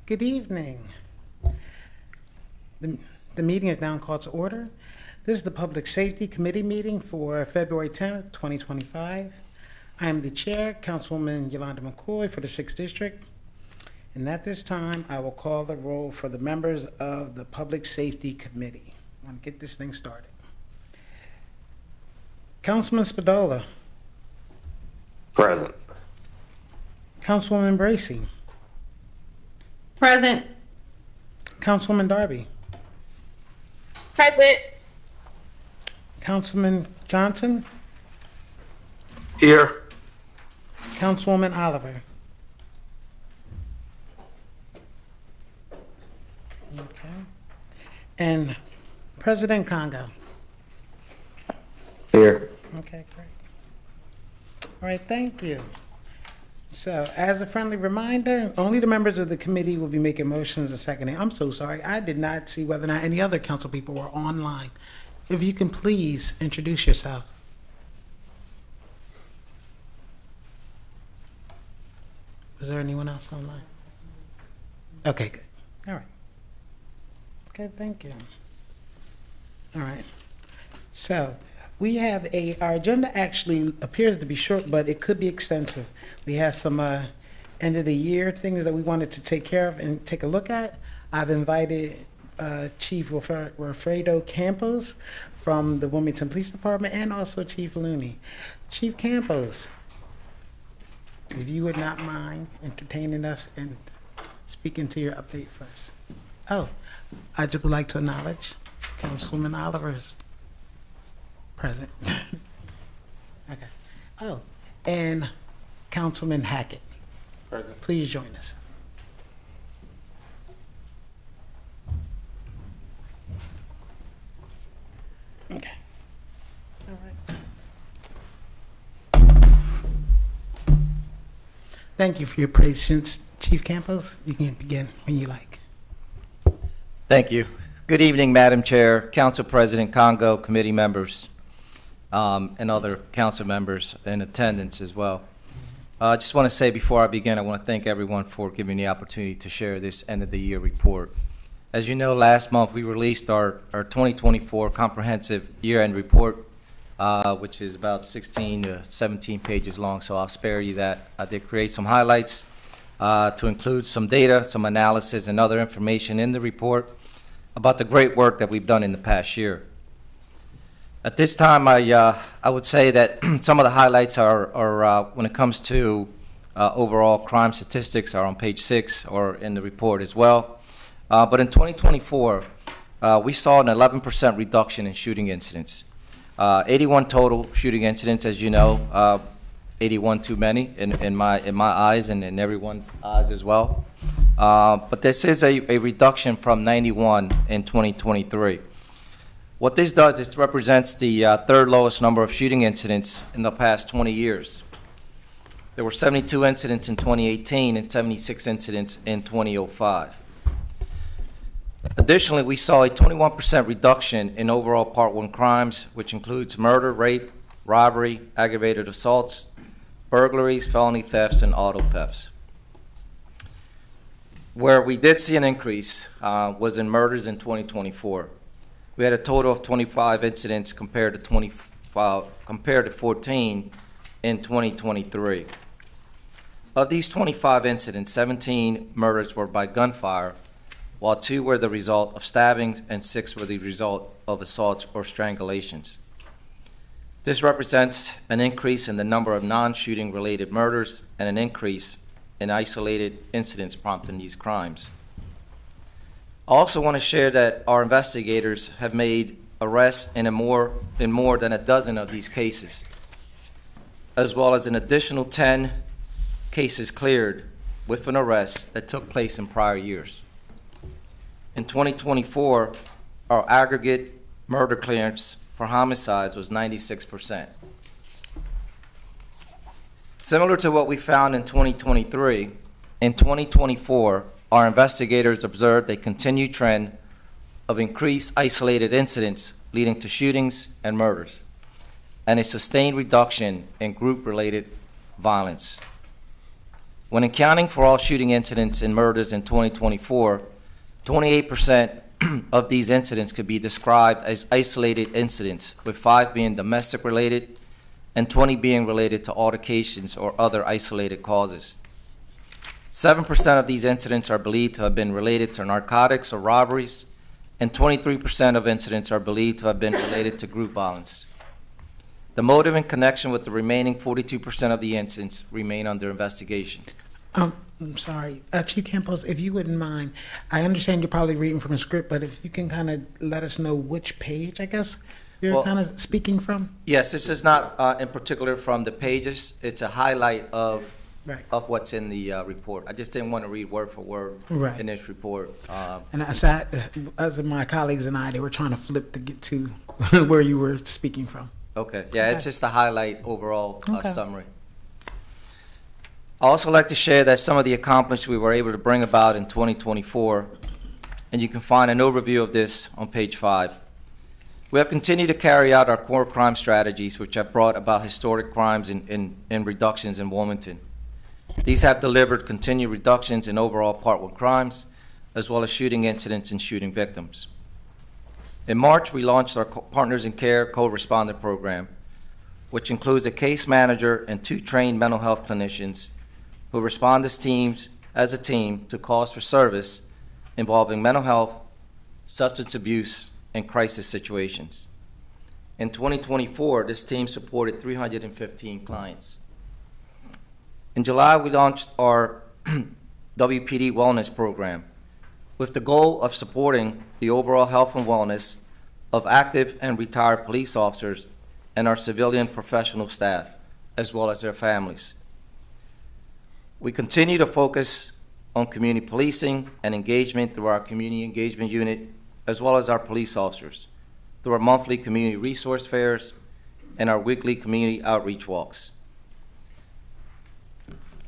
Good evening. The meeting is now called to order. This is the Public Safety Committee meeting for February 10th, 2025. I am the chair, Councilwoman Yolanda McCoy for the 6th District. And at this time, I will call the roll for the members of the Public Safety Committee. I want to get this thing started. Councilman Spadola. Present. Councilwoman Bracy. Present. Councilwoman Darby. Present. Councilman Johnson. Here. Councilwoman Oliver. Okay. And President Congo. Here. Okay, great. All right, thank you. So, as a friendly reminder, only the members of the committee will be making motions and seconding. I'm so sorry, I did not see whether or not any other council people were online. If you can please introduce yourselves. Was there anyone else online? Okay, good. All right. Okay, thank you. All right. So, we have our agenda actually appears to be short, but it could be extensive. We have some end of the year things that we wanted to take care of and take a look at. I've invited Chief Wilfredo Campos from the Wilmington Police Department and also Chief Looney. Chief Campos, if you would not mind entertaining us and speaking to your update first. Oh, I just would like to acknowledge Councilwoman Oliver's present. Okay. Oh, and Councilman Hackett. Present. Please join us. Okay. All right. Thank you for your patience, Chief Campos. You can begin when you like. Thank you. Good evening, Madam Chair, Council President Congo, committee members, and other council members in attendance as well. I just want to say before I begin, I want to thank everyone for giving me the opportunity to share this end of the year report. As you know, last month we released our 2024 comprehensive year-end report, which is about 16 to 17 pages long, so I'll spare you that. I did create some highlights to include some data, some analysis, and other information in the report about the great work that we've done in the past year. At this time, I would say that some of the highlights are when it comes to overall crime statistics are on page 6 or in the report as well. But in 2024, we saw an 11% reduction in shooting incidents. 81 total shooting incidents, as you know, 81 too many in my eyes and in everyone's eyes as well. But this is a reduction from 91 in 2023. What this does is represents the third lowest number of shooting incidents in the past 20 years. There were 72 incidents in 2018 and 76 incidents in 2005. Additionally, we saw a 21% reduction in overall Part 1 crimes, which includes murder, rape, robbery, aggravated assaults, burglaries, felony thefts, and auto thefts. Where we did see an increase was in murders in 2024. We had a total of 25 incidents compared to 14 in 2023. Of these 25 incidents, 17 murders were by gunfire, while 2 were the result of stabbings and 6 were the result of assaults or strangulations. This represents an increase in the number of non-shooting related murders and an increase in isolated incidents prompting these crimes. I also want to share that our investigators have made arrests in more than a dozen of these cases, as well as an additional 10 cases cleared with an arrest that took place in prior years. In 2024, our aggregate murder clearance for homicides was 96%. Similar to what we found in 2023, in 2024, our investigators observed a continued trend of increased isolated incidents leading to shootings and murders, and a sustained reduction in group-related violence. When accounting for all shooting incidents and murders in 2024, 28% of these incidents could be described as isolated incidents, with 5 being domestic related and 20 being related to altercations or other isolated causes. 7% of these incidents are believed to have been related to narcotics or robberies, and 23% of incidents are believed to have been related to group violence. The motive and connection with the remaining 42% of the incidents remain under investigation. I'm sorry, Chief Campos, if you wouldn't mind, I understand you're probably reading from a script, but if you can kind of let us know which page, I guess, you're kind of speaking from? Yes, this is not in particular from the pages. It's a highlight of what's in the report. I just didn't want to read word for word in this report. And as my colleagues and I, they were trying to flip to get to where you were speaking from. Okay, yeah, it's just a highlight overall summary. I also like to share that some of the accomplishments we were able to bring about in 2024, and you can find an overview of this on page 5. We have continued to carry out our core crime strategies, which have brought about historic crimes and reductions in Wilmington. These have delivered continued reductions in overall Part 1 crimes, as well as shooting incidents and shooting victims. In March, we launched our Partners in Care co-respondent program, which includes a case manager and 2 trained mental health clinicians who respond as a team to calls for service involving mental health, substance abuse, and crisis situations. In 2024, this team supported 315 clients. In July, we launched our WPD Wellness Program with the goal of supporting the overall health and wellness of active and retired police officers and our civilian professional staff, as well as their families. We continue to focus on community policing and engagement through our community engagement unit, as well as our police officers, through our monthly community resource fairs and our weekly community outreach walks.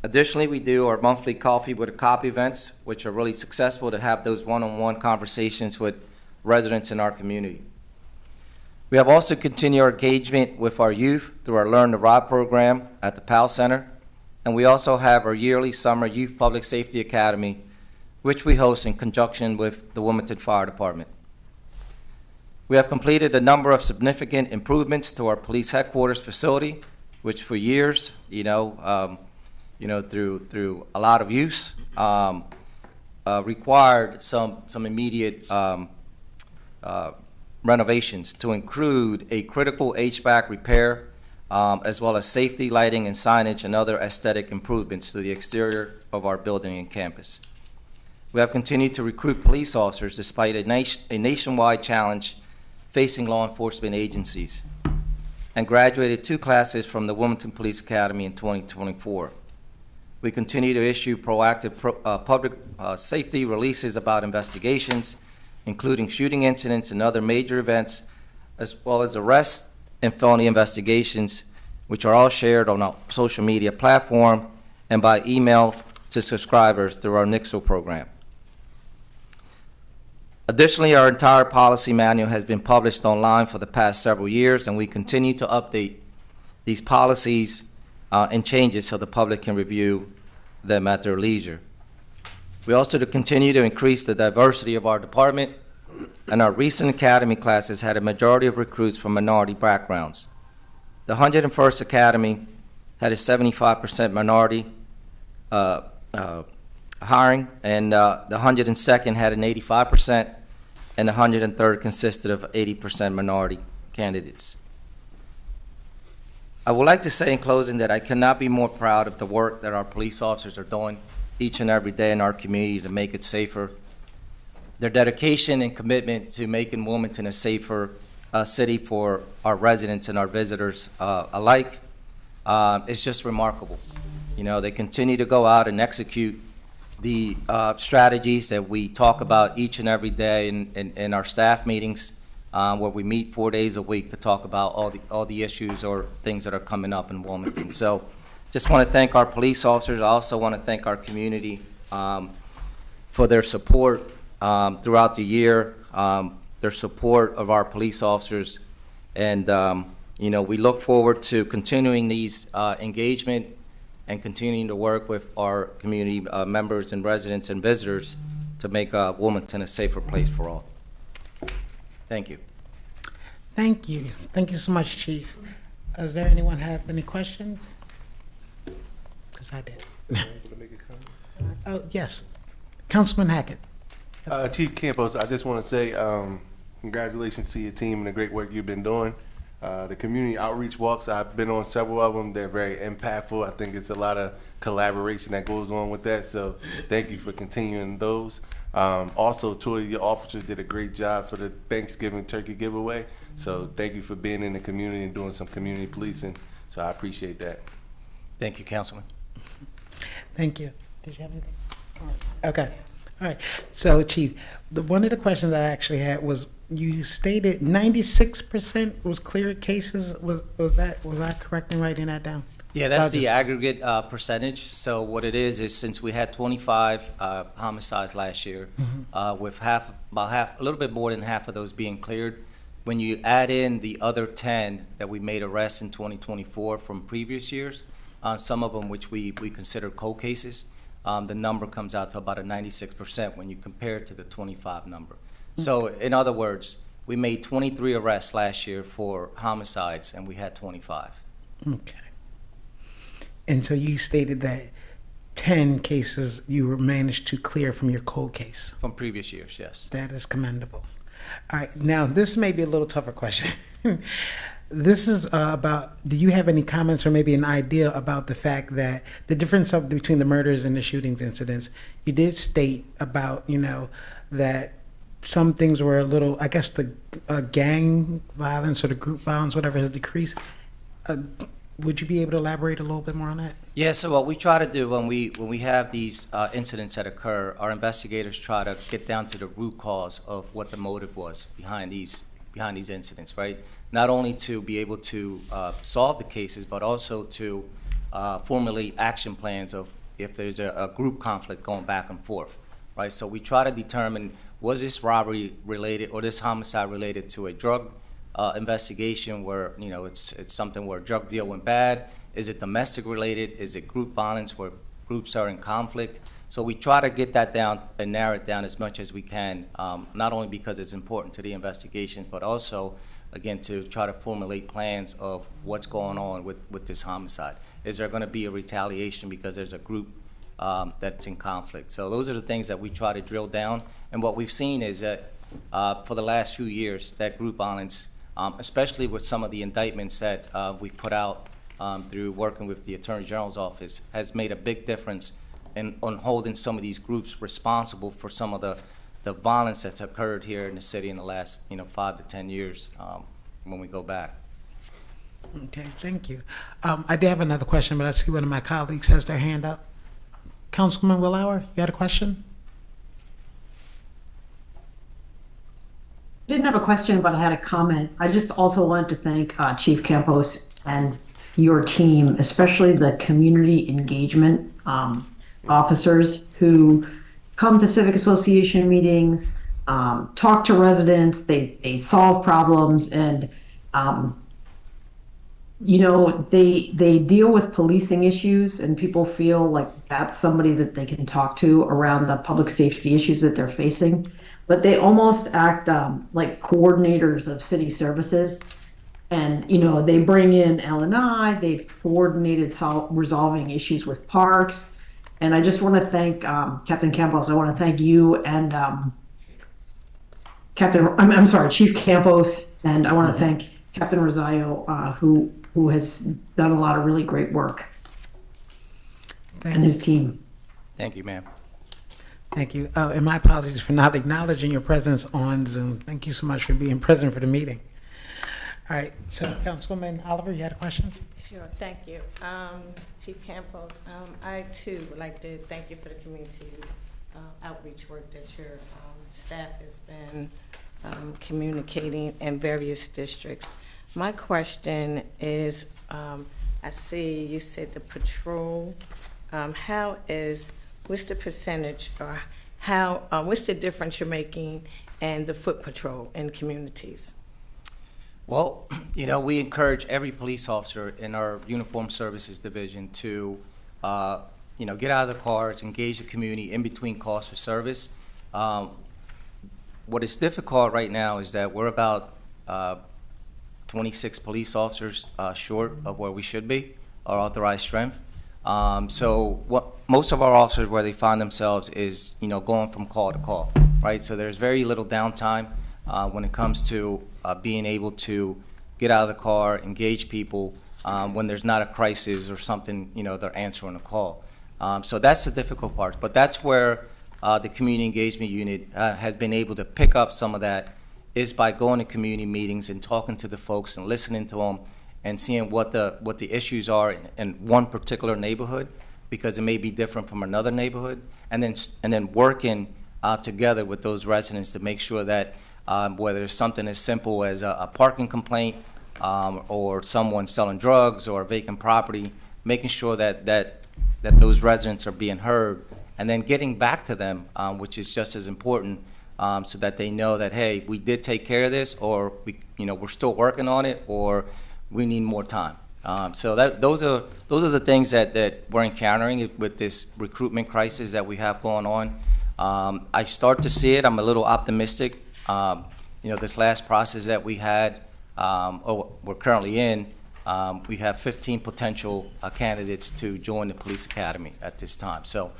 Additionally, we do our monthly coffee with a cop events, which are really successful to have those one-on-one conversations with residents in our community. We have also continued our engagement with our youth through our Learn to Ride program at the Powell Center, and we also have our yearly summer Youth Public Safety Academy, which we host in conjunction with the Wilmington Fire Department. We have completed a number of significant improvements to our police headquarters facility, which for years, through a lot of use, required some immediate renovations to include a critical HVAC repair, as well as safety, lighting, and signage, and other aesthetic improvements to the exterior of our building and campus. We have continued to recruit police officers despite a nationwide challenge facing law enforcement agencies, and graduated 2 classes from the Wilmington Police Academy in 2024. We continue to issue proactive public safety releases about investigations, including shooting incidents and other major events, as well as arrests and felony investigations, which are all shared on our social media platform and by email to subscribers through our NIXL program. Additionally, our entire policy manual has been published online for the past several years, and we continue to update these policies and changes so the public can review them at their leisure. We also continue to increase the diversity of our department, and our recent academy classes had a majority of recruits from minority backgrounds. The 101st Academy had a 75% minority hiring, and the 102nd had an 85%, and the 103rd consisted of 80% minority candidates. I would like to say in closing that I cannot be more proud of the work that our police officers are doing each and every day in our community to make it safer. Their dedication and commitment to making Wilmington a safer city for our residents and our visitors alike is just remarkable. They continue to go out and execute the strategies that we talk about each and every day in our staff meetings, where we meet 4 days a week to talk about all the issues or things that are coming up in Wilmington. So just want to thank our police officers. I also want to thank our community for their support throughout the year, their support of our police officers. And, we look forward to continuing these engagement and continuing to work with our community members and residents and visitors to make Wilmington a safer place for all. Thank you. Thank you. Thank you so much, Chief. Does there anyone have any questions? Because I did. Oh, yes. Councilman Hackett. Chief Campos, I just want to say congratulations to your team and the great work you've been doing. The community outreach walks, I've been on several of them. They're very impactful. I think it's a lot of collaboration that goes on with that. So thank you for continuing those. Also, two of your officers did a great job for the Thanksgiving turkey giveaway. So thank you for being in the community and doing some community policing. So I appreciate that. Thank you, Councilman. Thank you. Did you have anything? All right. Okay. All right. So, Chief, one of the questions that I actually had was you stated 96% was cleared cases. Was I correct in writing that down? Yeah, that's the aggregate percentage. So what it is since we had 25 homicides last year, with a little bit more than half of those being cleared, when you add in the other 10 that we made arrests in 2024 from previous years, some of them which we consider cold cases, the number comes out to about a 96% when you compare it to the 25 number. So in other words, we made 23 arrests last year for homicides and we had 25. Okay. And so you stated that 10 cases you managed to clear from your cold case. From previous years, yes. That is commendable. All right, now this may be a little tougher question. This is about, do you have any comments or maybe an idea about the fact that the difference between the murders and the shootings incidents? You did state about, that some things were a little, I guess the gang violence or the group violence, whatever, has decreased. Would you be able to elaborate a little bit more on that? Yeah, so what we try to do when we have these incidents that occur, our investigators try to get down to the root cause of what the motive was behind these incidents, right? Not only to be able to solve the cases, but also to formulate action plans of if there's a group conflict going back and forth, right? So we try to determine, was this robbery related or this homicide related to a drug investigation where, it's something where a drug deal went bad? Is it domestic related? Is it group violence where groups are in conflict? So we try to get that down and narrow it down as much as we can, not only because it's important to the investigations, but also, again, to try to formulate plans of what's going on with this homicide. Is there going to be a retaliation because there's a group that's in conflict? So those are the things that we try to drill down. And what we've seen is that for the last few years, that group violence, especially with some of the indictments that we've put out through working with the Attorney General's office, has made a big difference on holding some of these groups responsible for some of the violence that's occurred here in the city in the last 5 to 10 years when we go back. Okay, thank you. I did have another question, but I see one of my colleagues has their hand up. Councilman Willauer, you had a question? I didn't have a question, but I had a comment. I just also wanted to thank Chief Campos and your team, especially the community engagement officers who come to civic association meetings, talk to residents, they solve problems, and they deal with policing issues, and people feel like that's somebody that they can talk to around the public safety issues that they're facing. But they almost act like coordinators of city services. And, they bring in L&I, they've coordinated resolving issues with parks. And I just want to thank Captain Campos. I want to thank you and Chief Campos. And I want to thank Captain Rosario, who has done a lot of really great work, and his team. Thank you, ma'am. Thank you. And my apologies for not acknowledging your presence on Zoom. Thank you so much for being present for the meeting. All right, so Councilwoman Oliver, you had a question? Sure, thank you. Chief Campos, I too would like to thank you for the community outreach work that your staff has been communicating in various districts. My question is, I see you said the patrol, what's the percentage or what's the difference you're making and the foot patrol in communities? Well, we encourage every police officer in our Uniformed Services Division to get out of the cars, engage the community in between calls for service. What is difficult right now is that we're about 26 police officers short of where we should be, our authorized strength. So most of our officers, where they find themselves is, going from call to call, right? So there's very little downtime when it comes to being able to get out of the car, engage people when there's not a crisis or something, they're answering a call. So that's the difficult part. But that's where the community engagement unit has been able to pick up some of that, is by going to community meetings and talking to the folks and listening to them and seeing what the issues are in one particular neighborhood, because it may be different from another neighborhood, and then working together with those residents to make sure that whether it's something as simple as a parking complaint or someone selling drugs or vacant property, making sure that those residents are being heard, and then getting back to them, which is just as important, so that they know that, hey, we did take care of this, or we're still working on it, or we need more time. So those are the things that we're encountering with this recruitment crisis that we have going on. I start to see it. I'm a little optimistic. This last process that we had, or we're currently in, we have 15 potential candidates to join the police academy at this time. So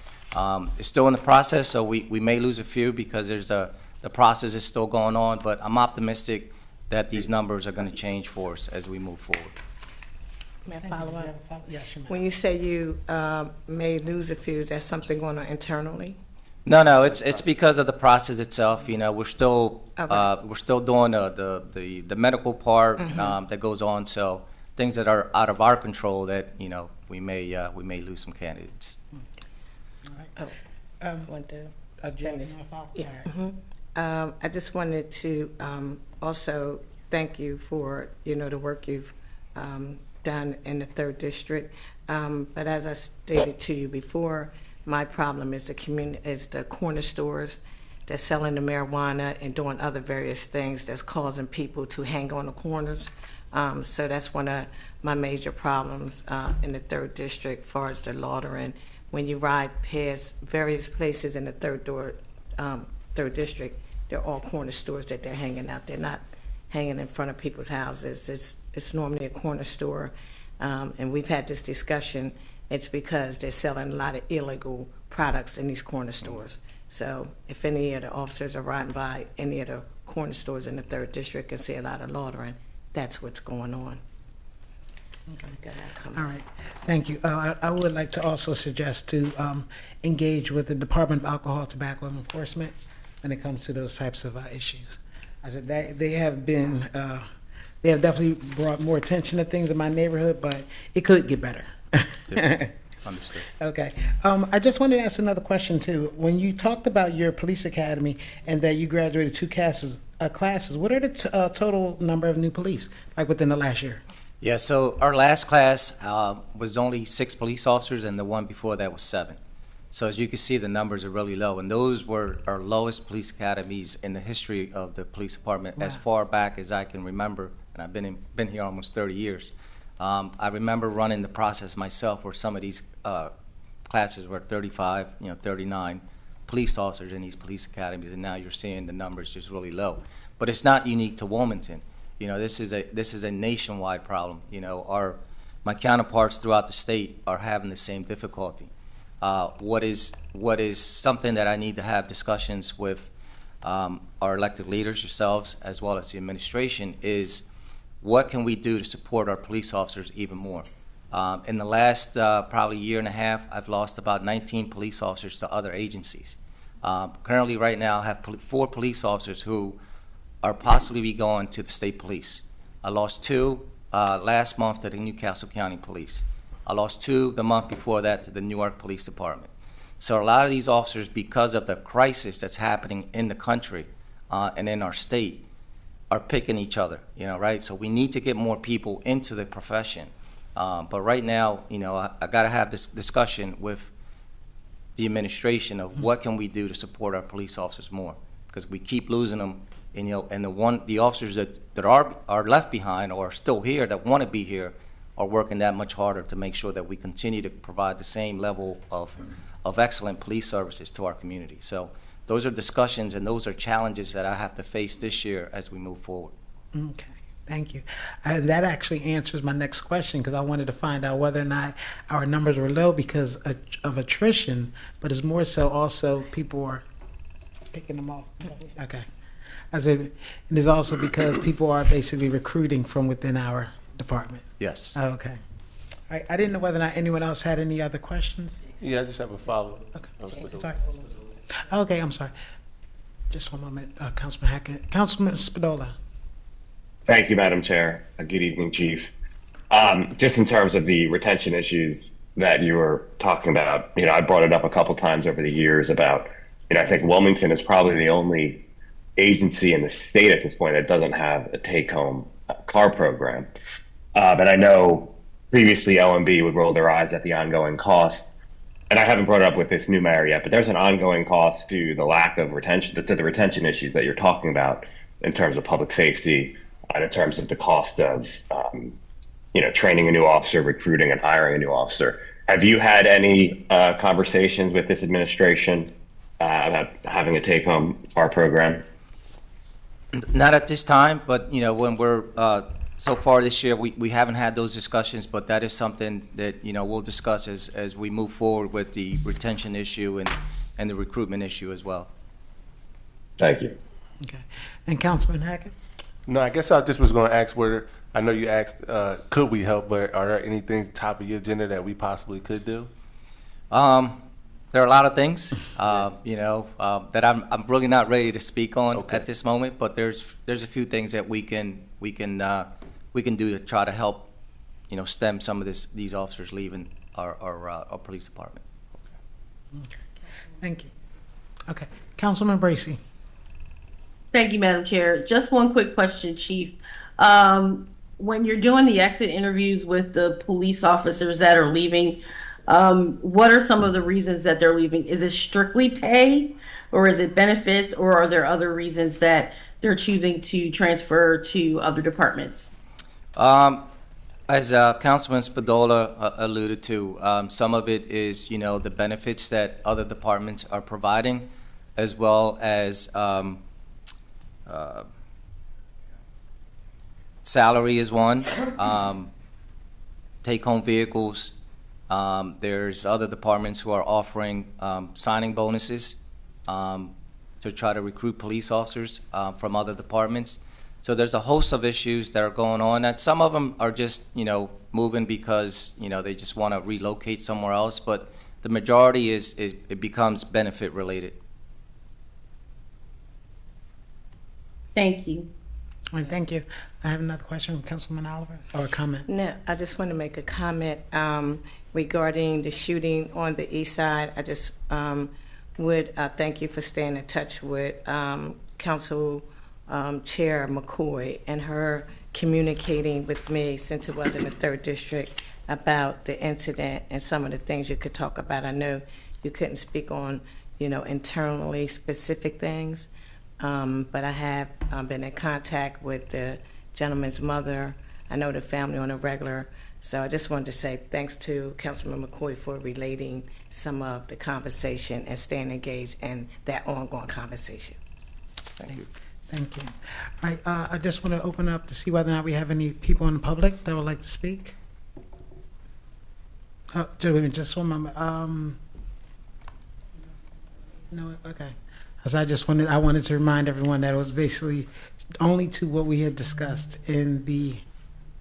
it's still in the process, so we may lose a few because the process is still going on, but I'm optimistic that these numbers are going to change for us as we move forward. May I follow up? Yes, ma'am. When you say you may lose a few, is that something going on internally? No, it's because of the process itself. We're still doing the medical part that goes on. So things that are out of our control that we may lose some candidates. All right. Want to Jen, finish? you wanna follow? Yeah. All right. I just wanted to also thank you for the work you've done in the 3rd District. But as I stated to you before, my problem is the corner stores that's selling the marijuana and doing other various things that's causing people to hang on the corners. So that's one of my major problems in the 3rd District, as far as the loitering. When you ride past various places in the 3rd District, they're all corner stores that they're hanging out. They're not hanging in front of people's houses. It's normally a corner store. And we've had this discussion. It's because they're selling a lot of illegal products in these corner stores. So if any of the officers are riding by any of the corner stores in the 3rd District and see a lot of loitering, that's what's going on. Okay. All right, thank you. I would like to also suggest to engage with the Department of Alcohol, Tobacco, and Enforcement when it comes to those types of issues. I said they have definitely brought more attention to things in my neighborhood, but it could get better. Understood. Okay. I just wanted to ask another question too. When you talked about your police academy and that you graduated 2 classes, what are the total number of new police, like within the last year? Yeah, so our last class was only 6 police officers, and the one before that was 7. So as you can see, the numbers are really low, and those were our lowest police academies in the history of the police department. Wow. As far back as I can remember, and I've been here almost 30 years. I remember running the process myself, where some of these classes were 35, 39 police officers in these police academies, and now you're seeing the numbers just really low. But it's not unique to Wilmington. This is a nationwide problem. My counterparts throughout the state are having the same difficulty. What is something that I need to have discussions with our elected leaders, yourselves, as well as the administration, is what can we do to support our police officers even more? In the last probably year and a half, I've lost about 19 police officers to other agencies. Currently, right now, I have 4 police officers who are possibly be going to the state police. I lost 2 last month to the Newcastle County Police. I lost 2 the month before that to the Newark Police Department. So a lot of these officers, because of the crisis that's happening in the country and in our state, are picking each other, right? So we need to get more people into the profession. But right now, I got to have this discussion with the administration of what can we do to support our police officers more, because we keep losing them. And the officers that are left behind or are still here that want to be here, are working that much harder to make sure that we continue to provide the same level of excellent police services to our community. So those are discussions and those are challenges that I have to face this year as we move forward. Okay, thank you. That actually answers my next question, because I wanted to find out whether or not our numbers were low because of attrition, but it's more so also people are picking them off. Okay. I said, and it's also because people are basically recruiting from within our department. Yes. Oh, okay. All right. I didn't know whether or not anyone else had any other questions. Yeah, I just have a follow-up. Okay. Sorry. Okay, I'm sorry. Just one moment, Councilman Hackett. Councilman Spadola. Thank you, Madam Chair. Good evening, Chief. Just in terms of the retention issues that you were talking about, I brought it up a couple times over the years about, I think Wilmington is probably the only agency in the state at this point that doesn't have a take-home car program. And I know previously OMB would roll their eyes at the ongoing cost. And I haven't brought it up with this new mayor yet, but there's an ongoing cost to the lack of retention, to the retention issues that you're talking about in terms of public safety, and in terms of the cost of, training a new officer, recruiting and hiring a new officer. Have you had any conversations with this administration about having a take-home car program? Not at this time, but, when we're, so far this year, we haven't had those discussions, but that is something that, we'll discuss as we move forward with the retention issue and the recruitment issue as well. Thank you. Okay. And Councilman Hackett? No, I guess I just was going to ask whether, I know you asked, could we help, but are there anything top of your agenda that we possibly could do? There are a lot of things, that I'm really not ready to speak on at this moment. But there's a few things that we can do to try to help, stem some of these officers leaving our police department. Okay. Thank you. Okay, Councilman Bracy. Thank you, Madam Chair. Just one quick question, Chief. When you're doing the exit interviews with the police officers that are leaving, what are some of the reasons that they're leaving? Is it strictly pay, or is it benefits, or are there other reasons that they're choosing to transfer to other departments? As Councilman Spadola alluded to, some of it is, the benefits that other departments are providing, as well as salary is one, take-home vehicles. There's other departments who are offering signing bonuses to try to recruit police officers from other departments. So there's a host of issues that are going on. And some of them are just, moving because, they just want to relocate somewhere else. But the majority it becomes benefit related. Thank you. All right, thank you. I have another question, Councilman Oliver, or a comment. No, I just want to make a comment regarding the shooting on the east side. I just would thank you for staying in touch with Council Chair McCoy and her communicating with me, since it was in the 3rd District, about the incident and some of the things you could talk about. I know you couldn't speak on, internally specific things, but I have been in contact with the gentleman's mother. I know the family on a regular. So I just wanted to say thanks to Councilman McCoy for relating some of the conversation and staying engaged in that ongoing conversation. Thank you. Thank you. All right, I just want to open up to see whether or not we have any people in the public that would like to speak. Oh, just one moment. No, okay. As I wanted to remind everyone that it was basically only to what we had discussed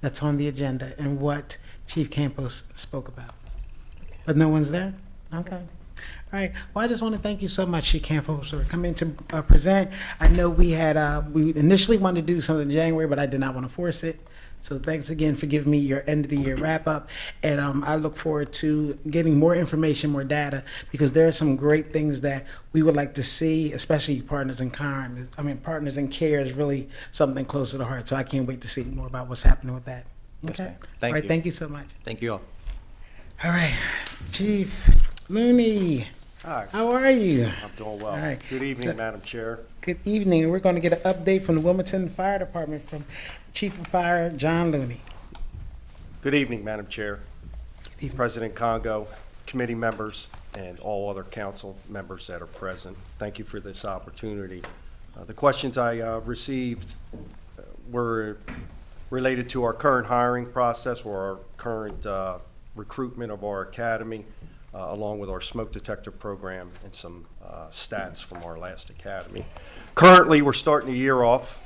that's on the agenda and what Chief Campos spoke about. But no one's there? Okay. All right. Well, I just want to thank you so much, Chief Campos, for coming to present. I know we initially wanted to do something in January, but I did not want to force it. So thanks again for giving me your end of the year wrap up. And I look forward to getting more information, more data, because there are some great things that we would like to see, especially partners in crime. Partners in care is really something close to the heart. So I can't wait to see more about what's happening with that. Yes, Okay. ma'am. Thank All right. you. Thank you so much. Thank you all. All right. Chief Looney, Hi, how are you? I'm doing well. All right. Good evening, So- Madam Chair. Good evening. We're going to get an update from the Wilmington Fire Department from Chief of Fire John Looney. Good evening, Madam Chair, Good evening. President Congo, committee members, and all other council members that are present. Thank you for this opportunity. The questions I received were related to our current hiring process or our current recruitment of our academy, along with our smoke detector program and some stats from our last academy. Currently, we're starting the year off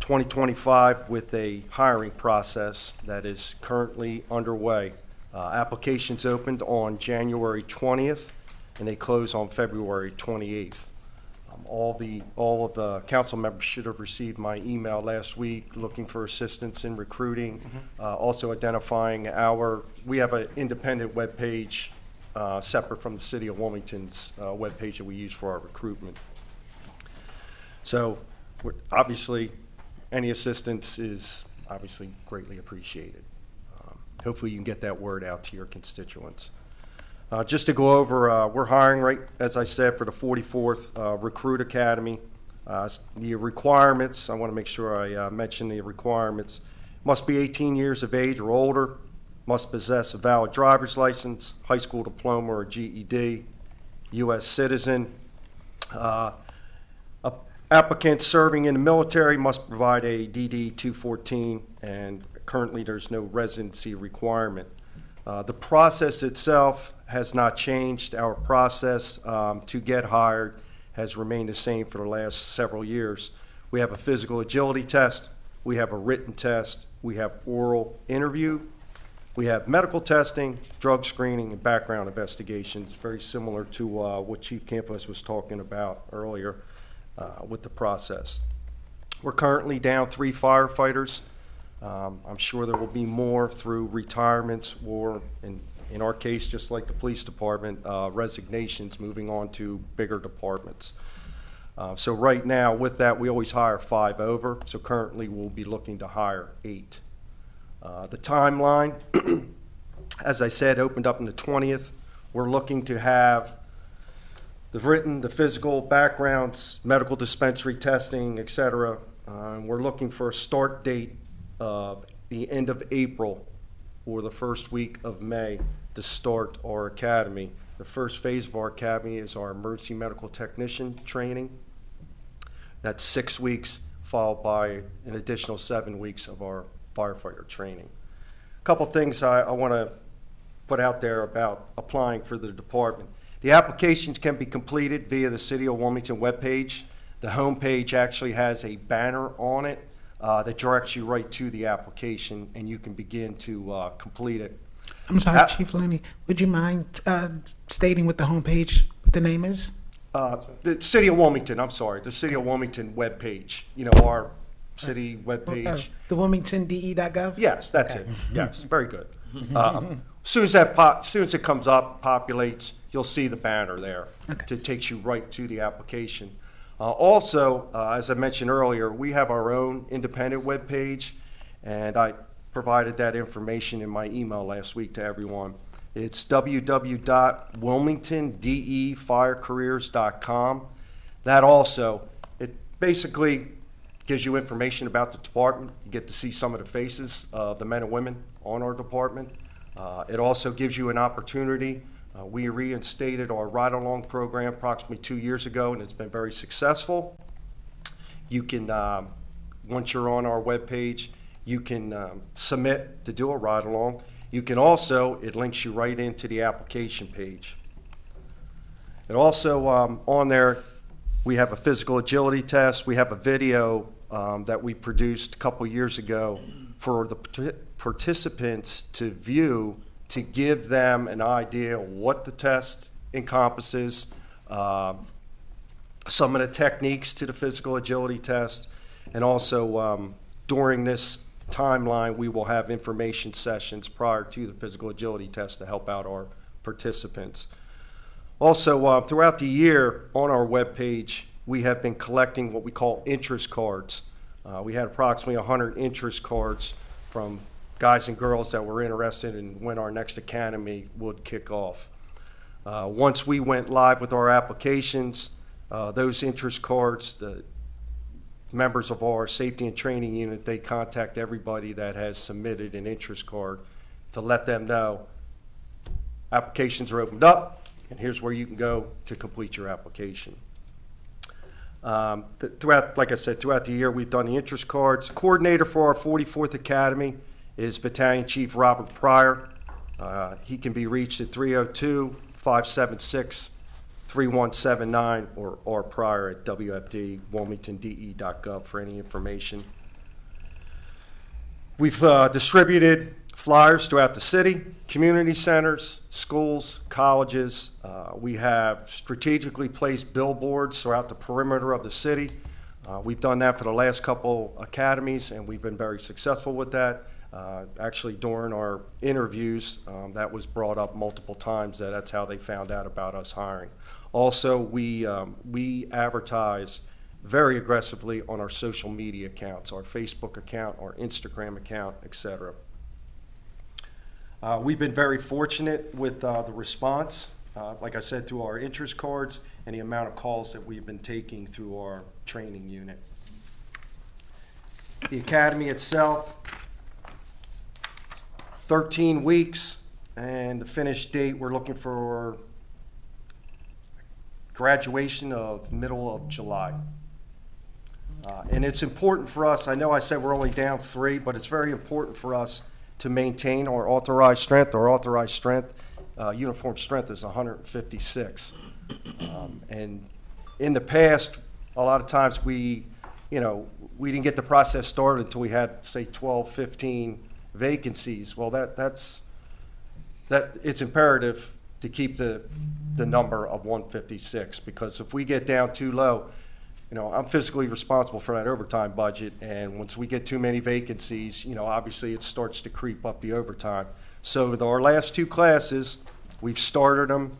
2025 with a hiring process that is currently underway. Applications opened on January 20th and they close on February 28th. All of the council members should have received my email last week looking for assistance in recruiting, also identifying we have an independent webpage separate from the City of Wilmington's webpage that we use for our recruitment. So obviously, any assistance is obviously greatly appreciated. Hopefully you can get that word out to your constituents. Just to go over, we're hiring, right, as I said, for the 44th Recruit Academy. The requirements, I want to make sure I mention the requirements. Must be 18 years of age or older, must possess a valid driver's license, high school diploma or GED, U.S. citizen. Applicants serving in the military must provide a DD-214, and currently there's no residency requirement. The process itself has not changed. Our process to get hired has remained the same for the last several years. We have a physical agility test, we have a written test, we have oral interview, we have medical testing, drug screening, and background investigations, very similar to what Chief Campos was talking about earlier with the process. We're currently down 3 firefighters. I'm sure there will be more through retirements or, in our case, just like the police department, resignations moving on to bigger departments. So right now, with that, we always hire 5 over. So currently, we'll be looking to hire 8. The timeline, as I said, opened up on the 20th. We're looking to have the written, the physical backgrounds, medical dispensary testing, et cetera. We're looking for a start date of the end of April or the first week of May to start our academy. The first phase of our academy is our emergency medical technician training. That's 6 weeks, followed by an additional 7 weeks of our firefighter training. A couple things I want to put out there about applying for the department. The applications can be completed via the City of Wilmington webpage. The homepage actually has a banner on it that directs you right to the application, and you can begin to complete it. I'm sorry, Chief Looney, would you mind stating what the homepage, what the name is? The City of Wilmington, I'm sorry, the City of Wilmington webpage, you know, our city webpage. The WilmingtonDE.gov? Yes, that's Okay. it. Yes, very good. Soon as it comes up, populates, you'll see the banner there. Okay. It takes you right to the application. Also, as I mentioned earlier, we have our own independent webpage, and I provided that information in my email last week to everyone. It's www.wilmingtondefirecareers.com. That also, it basically gives you information about the department. You get to see some of the faces of the men and women on our department. It also gives you an opportunity. We reinstated our ride-along program approximately 2 years ago, and it's been very successful. You can, once you're on our webpage, you can submit to do a ride-along. You can also, it links you right into the application page. And also on there, we have a physical agility test. We have a video that we produced a couple years ago for the participants to view, to give them an idea what the test encompasses, some of the techniques to the physical agility test, and also during this timeline, we will have information sessions prior to the physical agility test to help out our participants. Also, throughout the year on our webpage, we have been collecting what we call interest cards. We had approximately 100 interest cards from guys and girls that were interested in when our next academy would kick off. Once we went live with our applications, those interest cards, members of our safety and training unit, they contact everybody that has submitted an interest card to let them know applications are opened up, and here's where you can go to complete your application. Throughout, like I said, throughout the year, we've done the interest cards. Coordinator for our 44th Academy is Battalion Chief Robert Pryor. He can be reached at 302-576-3179 or Pryor at wfd.wilmingtonde.gov for any information. We've distributed flyers throughout the city, community centers, schools, colleges. We have strategically placed billboards throughout the perimeter of the city. We've done that for the last couple academies, and we've been very successful with that. Actually, during our interviews, that was brought up multiple times that that's how they found out about us hiring. Also, we advertise very aggressively on our social media accounts, our Facebook account, our Instagram account, etc. We've been very fortunate with the response, like I said, through our interest cards and the amount of calls that we've been taking through our training unit. The academy itself, 13 weeks, and the finish date, we're looking for graduation of middle of July. And it's important for us, I know I said we're only down 3, but it's very important for us to maintain our authorized strength. Our authorized strength, uniform strength is 156. And in the past, a lot of times we didn't get the process started until we had, say, 12, 15 vacancies. Well, it's imperative to keep the number of 156, because if we get down too low, I'm fiscally responsible for that overtime budget, and once we get too many vacancies, obviously it starts to creep up the overtime. So our last 2 classes, we've started them,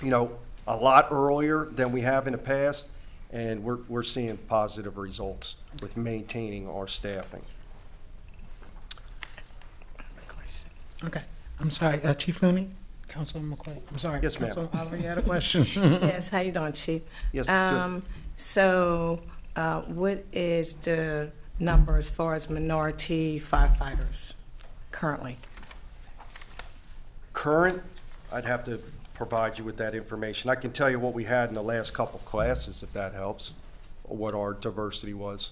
a lot earlier than we have in the past, and we're seeing positive results with maintaining our staffing. Okay, I'm sorry, Chief Looney, Councilman McCoy. I'm sorry. Yes, ma'am. Councilman Oliver, you had a question. Yes, how you doing, Chief? Yes, good. So, what is the number as far as minority firefighters currently? Current, I'd have to provide you with that information. I can tell you what we had in the last couple classes, if that helps, or what our diversity was.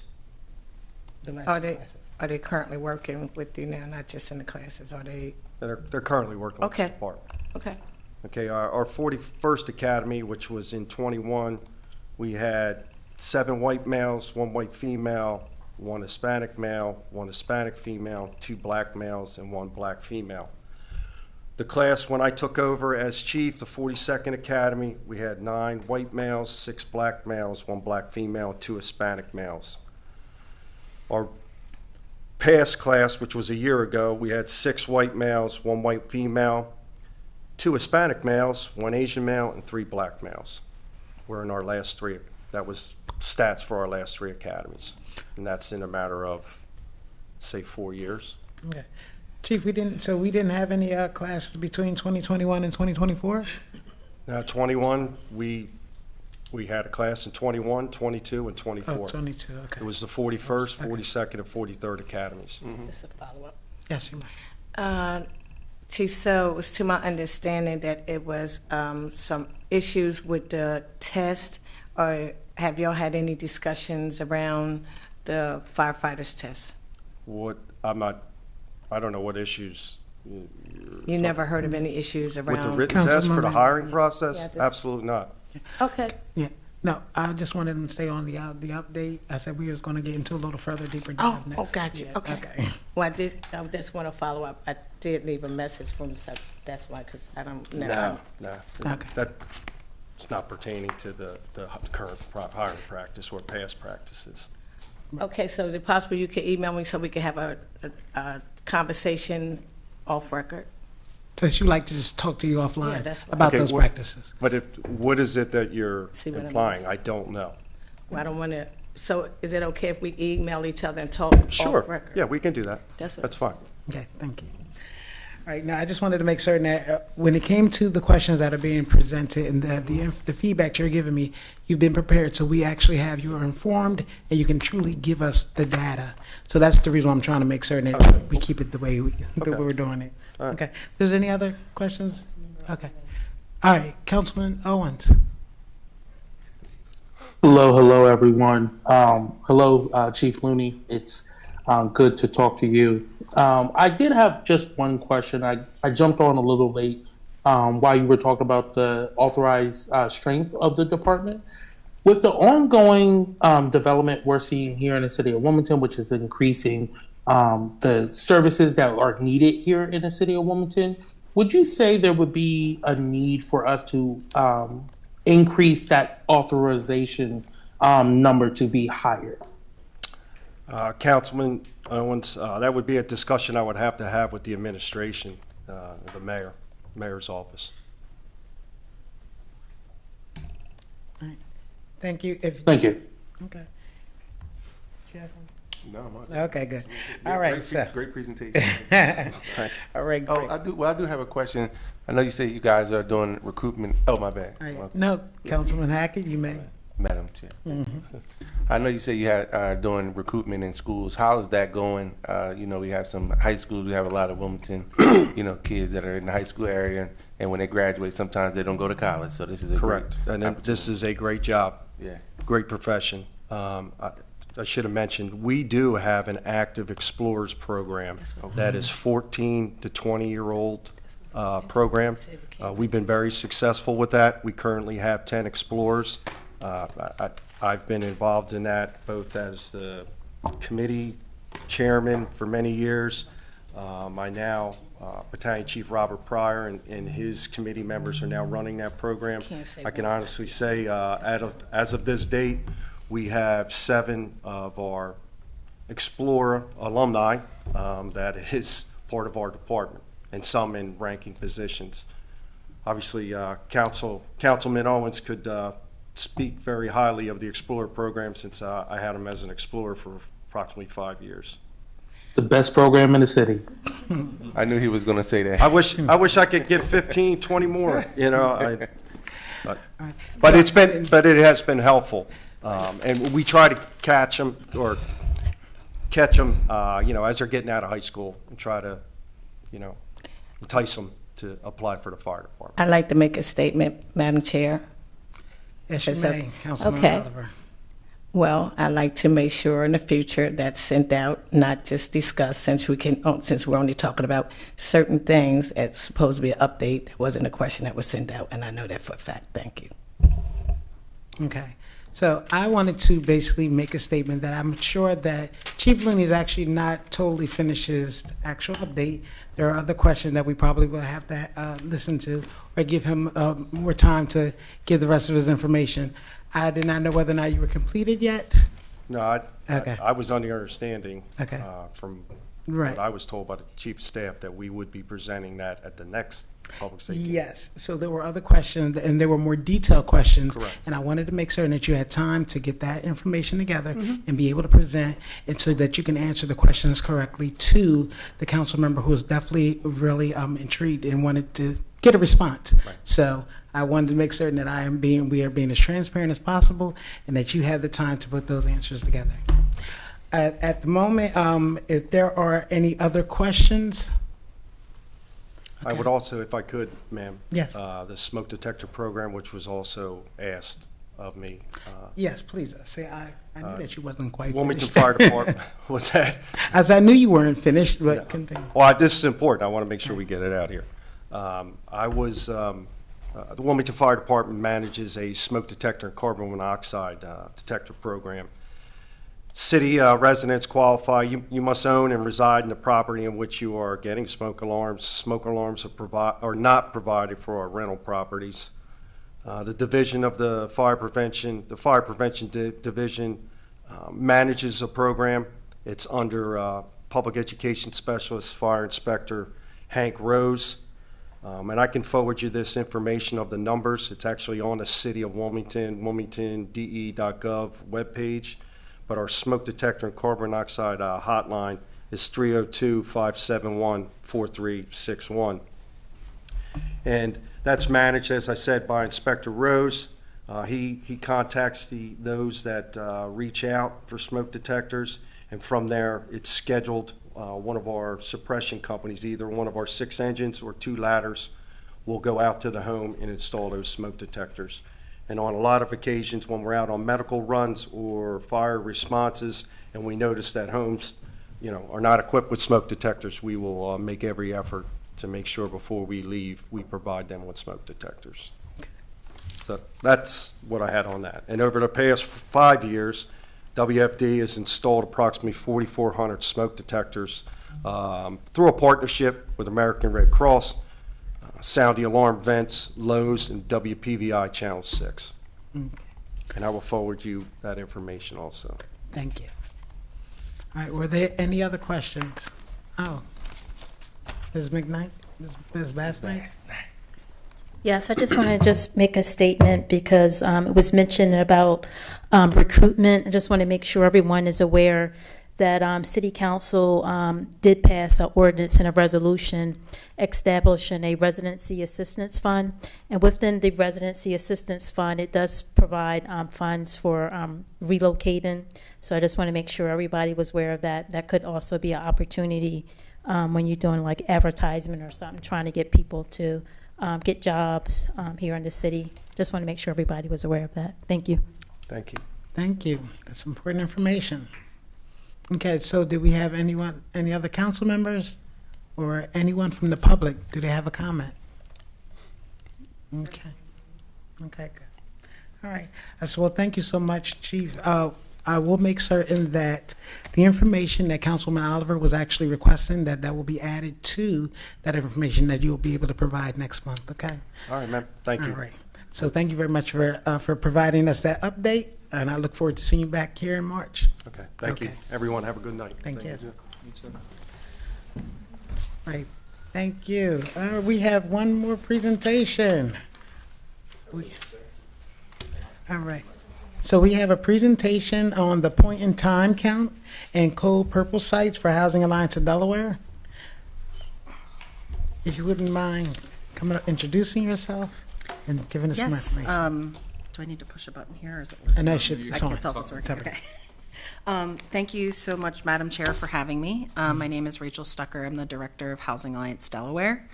The last Are two they classes. are they currently working with you now, not just in the classes? Are they They're currently working with the Okay. department. okay? Okay, our 41st Academy, which was in 21, we had 7 white males, 1 white female, 1 Hispanic male, 1 Hispanic female, 2 black males, and 1 black female. The class, when I took over as chief, the 42nd Academy, we had 9 white males, 6 black males, 1 black female, 2 Hispanic males. Our past class, which was a year ago, we had 6 white males, 1 white female, 2 Hispanic males, 1 Asian male, and 3 black males. We're in our last 3. That was stats for our last 3 academies. And that's in a matter of, say, 4 years. Okay. Chief, we didn't have any classes between 2021 and 2024? Now, 21, we had a class in 21, 22, and Oh, 24. 22, okay. It was the 41st, 42nd, and 43rd academies. Just a follow-up. Yes, you might. Chief, so it was to my understanding that it was some issues with the test, or have y'all had any discussions around the firefighters test? I don't know what issues. You never heard of any issues With the around? written test for the Councilwoman- hiring process? Yeah, just- Absolutely not. Okay, Yeah, no, I just wanted them to stay on the update. I said we was gonna get into a little further deeper oh, dive next. oh, gotcha, Yeah, okay. Well, I just want to follow up. I did leave a message for him, so that's why, because I don't know. No. Okay. That's not pertaining to the current hiring practice or past practices. Okay, so is it possible you could email me so we could have a conversation off record? So she'd like to just talk to you Yeah, offline that's fine. about Okay, those what- practices. But what is it that you're See what I mean? implying? I don't know. Well, I don't want to, so is it okay if we email each other and talk Sure. off record? Yeah, we can do that. That's what- That's fine. Okay, thank you. right, now I just wanted to make certain that when it came to the questions that are being presented and the feedback you're giving me, you've been prepared, so we actually have you are informed and you can truly give us the data. So that's the reason why I'm trying to make certain that we keep it the way we're doing it. All right. Okay. There's any other questions? Okay. All right, Councilman Owens. Hello, everyone. Hello, Chief Looney. It's good to talk to you. I did have just one question. I jumped on a little late while you were talking about the authorized strength of the department. With the ongoing development we're seeing here in the city of Wilmington, which is increasing the services that are needed here in the city of Wilmington, would you say there would be a need for us to increase that authorization number to be higher? Councilman Owens, that would be a discussion I would have to have with the administration, the mayor's office. All right. Thank you. Thank you. Okay. No, I'm not. Okay, good. All right, so. Great presentation. All right, Oh, great. I do have a question. I know you say you guys are doing recruitment. Oh, my bad. All right. No, Councilman Hackett, you may. Madam Chair. I know you say you are doing recruitment in schools. How is that going? We have some high schools. We have a lot of Wilmington, kids that are in the high school area, and when they graduate, sometimes they don't go to college. So this is a Correct. And then this is a great job. Yeah. Great profession. I should have mentioned, we do have an active Explorers program that is 14 to 20-year-old program. We've been very successful with that. We currently have 10 Explorers. I've been involved in that both as the committee chairman for many years. Battalion Chief Robert Pryor and his committee members are now running that program. I can honestly say, as of this date, we have 7 of our Explorer alumni that is part of our department, and some in ranking positions. Obviously, Councilman Owens could speak very highly of the Explorer program, since I had him as an Explorer for approximately 5 years. The best program in the city. I knew he was going to say that. I wish I could get 15, 20 more, but it has been helpful. And we try to catch them as they're getting out of high school, and try to, entice them to apply for the fire department. I'd like to make a statement, Madam Chair. Yes, you So- may, Councilman okay. Oliver. Well, I'd like to make sure in the future that's sent out, not just discussed, since we're only talking about certain things. It's supposed to be an update. It wasn't a question that was sent out, and I know that for a fact. Thank you. Okay. So I wanted to basically make a statement that I'm sure that Chief Looney is actually not totally finished his actual update. There are other questions that we probably will have to listen to, or give him more time to give the rest of his information. I did not know whether or not you were completed yet. No, Okay. I was under understanding Okay. From Right. what I was told by the chief of staff that we would be presenting that at the next public safety. Yes. So there were other questions, and there were more detailed questions. Correct. And I wanted to make certain that you had time to get that information together and be able to present, and so that you can answer the questions correctly to the council member who was definitely really intrigued and wanted to get a response. Right. So I wanted to make certain that we are being as transparent as possible, and that you had the time to put those answers together. At the moment, if there are any other questions. I would also, if I could, ma'am. Yes. The smoke detector program, which was also asked of me. Yes, please. I knew that you wasn't quite Wilmington finished. Fire Department, what's that? As I knew you weren't finished, but continue. Well, this is important. I want to make sure we get it out here. The Wilmington Fire Department manages a smoke detector and carbon monoxide detector program. City residents qualify. You must own and reside in the property in which you are getting smoke alarms. Smoke alarms are not provided for our rental properties. The division of the fire prevention division manages a program. It's under Public Education Specialist Fire Inspector Hank Rose. And I can forward you this information of the numbers. It's actually on the City of Wilmington, wilmingtonde.gov webpage. But our smoke detector and carbon monoxide hotline is 302-571-4361. And that's managed, as I said, by Inspector Rose. He contacts those that reach out for smoke detectors, and from there, it's scheduled. One of our suppression companies, either one of our 6 engines or 2 ladders, will go out to the home and install those smoke detectors. And on a lot of occasions, when we're out on medical runs or fire responses, and we notice that homes, are not equipped with smoke detectors, we will make every effort to make sure before we leave, we provide them with smoke detectors. So that's what I had on that. And over the past 5 years, WFD has installed approximately 4,400 smoke detectors through a partnership with American Red Cross, Sound the Alarm Vents, Lowe's, and WPVI Channel 6. And I will forward you that information also. Thank you. All right, were there any other questions? Oh, Ms. McKnight, Ms. Bass-Knight? Yes, I just want to just make a statement because it was mentioned about recruitment. I just want to make sure everyone is aware that City Council did pass an ordinance and a resolution establishing a residency assistance fund. And within the residency assistance fund, it does provide funds for relocating. So I just want to make sure everybody was aware of that. That could also be an opportunity when you're doing like advertisement or something, trying to get people to get jobs here in the city. Just want to make sure everybody was aware of that. Thank you. Thank you. Thank you. That's important information. Okay, so do we have any other council members or anyone from the public? Do they have a comment? Okay. Okay, good. All right. So, well, thank you so much, Chief. I will make certain that the information that Councilman Oliver was actually requesting, that will be added to that information that you'll be able to provide next month, okay? All right, ma'am. Thank you. All right. So thank you very much for providing us that update, and I look forward to seeing you back here in March. Okay, thank you. Okay. Everyone, have a good night. Thank you. Right. Thank you. We have one more presentation. All right. So we have a presentation on the point-in-time count and code purple sites for Housing Alliance of Delaware. If you wouldn't mind coming up, introducing yourself and giving us some information. Do I need to push a button here, or is it And that should be I can't tell if it's working. Okay. Thank you so much, Madam Chair, for having me. My name is Rachel Stucker. I'm the Director of Housing Alliance Delaware.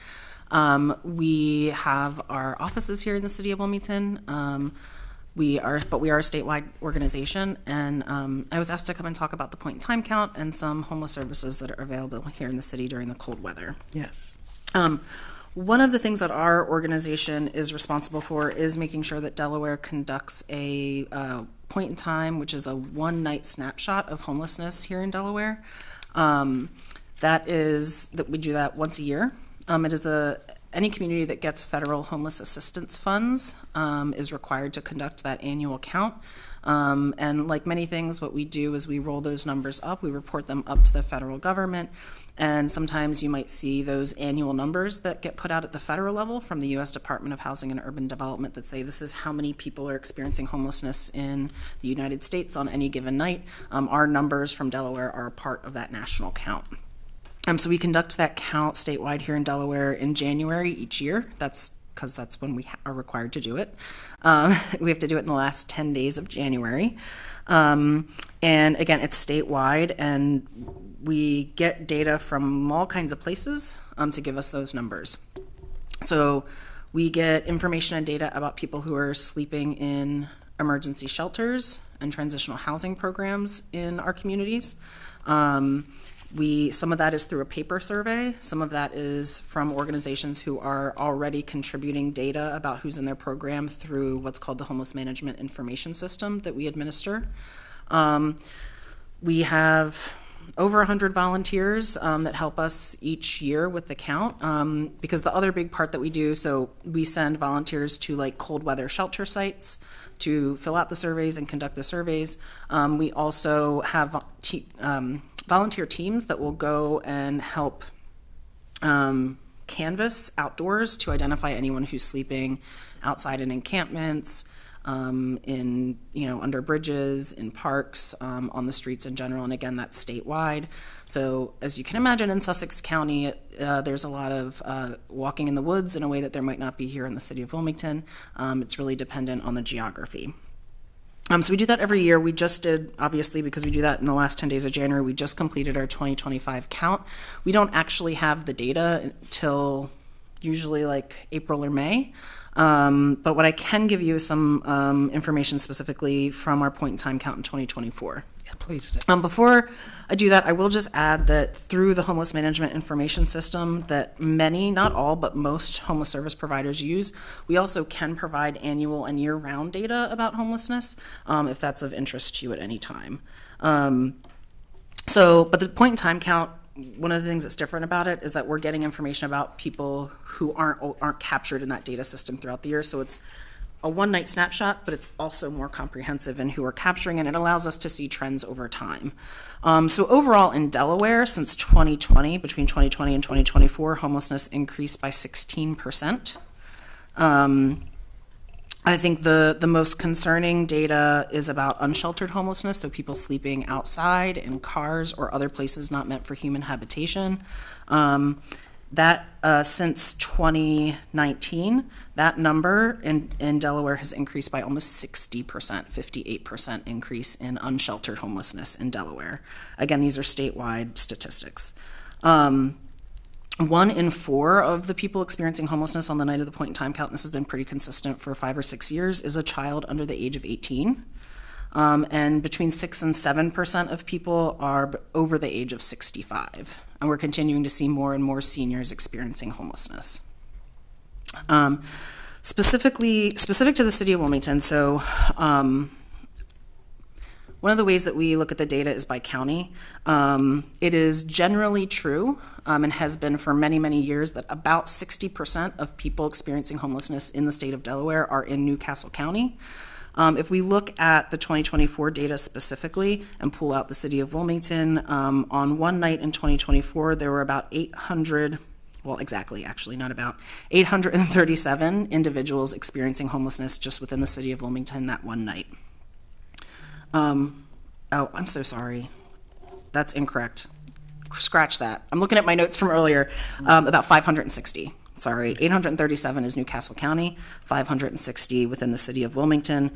We have our offices here in the city of Wilmington. We are a statewide organization, and I was asked to come and talk about the point-in-time count and some homeless services that are available here in the city during the cold weather. Yes. One of the things that our organization is responsible for is making sure that Delaware conducts a point in time, which is a one-night snapshot of homelessness here in Delaware. That we do that once a year. It is any community that gets federal homeless assistance funds is required to conduct that annual count. And like many things, what we do is we roll those numbers up, we report them up to the federal government, and sometimes you might see those annual numbers that get put out at the federal level from the U.S. Department of Housing and Urban Development that say this is how many people are experiencing homelessness in the United States on any given night. Our numbers from Delaware are a part of that national count. So we conduct that count statewide here in Delaware in January each year. That's because that's when we are required to do it. We have to do it in the last 10 days of January. And again, it's statewide, and we get data from all kinds of places to give us those numbers. So we get information and data about people who are sleeping in emergency shelters and transitional housing programs in our communities. Some of that is through a paper survey. Some of that is from organizations who are already contributing data about who's in their program through what's called the Homeless Management Information System that we administer. We have over 100 volunteers that help us each year with the count, because the other big part that we do, so we send volunteers to like cold weather shelter sites to fill out the surveys and conduct the surveys. We also have volunteer teams that will go and help canvass outdoors to identify anyone who's sleeping outside in encampments, in, under bridges, in parks, on the streets in general. And again, that's statewide. So as you can imagine, in Sussex County, there's a lot of walking in the woods in a way that there might not be here in the city of Wilmington. It's really dependent on the geography. So we do that every year. We just did, obviously, because we do that in the last 10 days of January, we just completed our 2025 count. We don't actually have the data until usually like April or May. But what I can give you is some information specifically from our point in time count in 2024. Yeah, please. Before I do that, I will just add that through the homeless management information system that many, not all, but most homeless service providers use, we also can provide annual and year-round data about homelessness if that's of interest to you at any time. But the point in time count, one of the things that's different about it is that we're getting information about people who aren't captured in that data system throughout the year. So it's a one-night snapshot, but it's also more comprehensive in who we're capturing, and it allows us to see trends over time. So overall in Delaware, since 2020, between 2020 and 2024, homelessness increased by 16%. I think the most concerning data is about unsheltered homelessness, so people sleeping outside in cars or other places not meant for human habitation. Since 2019, that number in Delaware has increased by almost 60%, 58% increase in unsheltered homelessness in Delaware. Again, these are statewide statistics. 1 in 4 of the people experiencing homelessness on the night of the point in time count, and this has been pretty consistent for 5 or 6 years, is a child under the age of 18. And between 6 and 7% of people are over the age of 65. And we're continuing to see more and more seniors experiencing homelessness. Specific to the city of Wilmington, so one of the ways that we look at the data is by county. It is generally true, and has been for many, many years, that about 60% of people experiencing homelessness in the state of Delaware are in Newcastle County. If we look at the 2024 data specifically and pull out the city of Wilmington, on one night in 2024, there were about 837 individuals experiencing homelessness just within the city of Wilmington that one night. I'm so sorry. That's incorrect. Scratch that. I'm looking at my notes from earlier. About 560. Sorry, 837 is Newcastle County, 560 within the city of Wilmington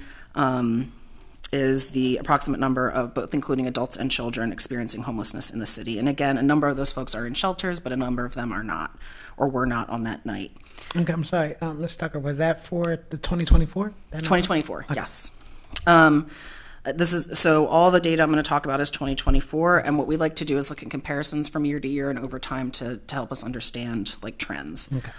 is the approximate number of both including adults and children experiencing homelessness in the city. And again, a number of those folks are in shelters, but a number of them are not or were not on that night. Okay, I'm sorry. Let's talk about that for the 2024? 2024, okay. Yes. So all the data I'm going to talk about is 2024, and what we like to do is look at comparisons from year to year and over time to help us understand like trends. Okay.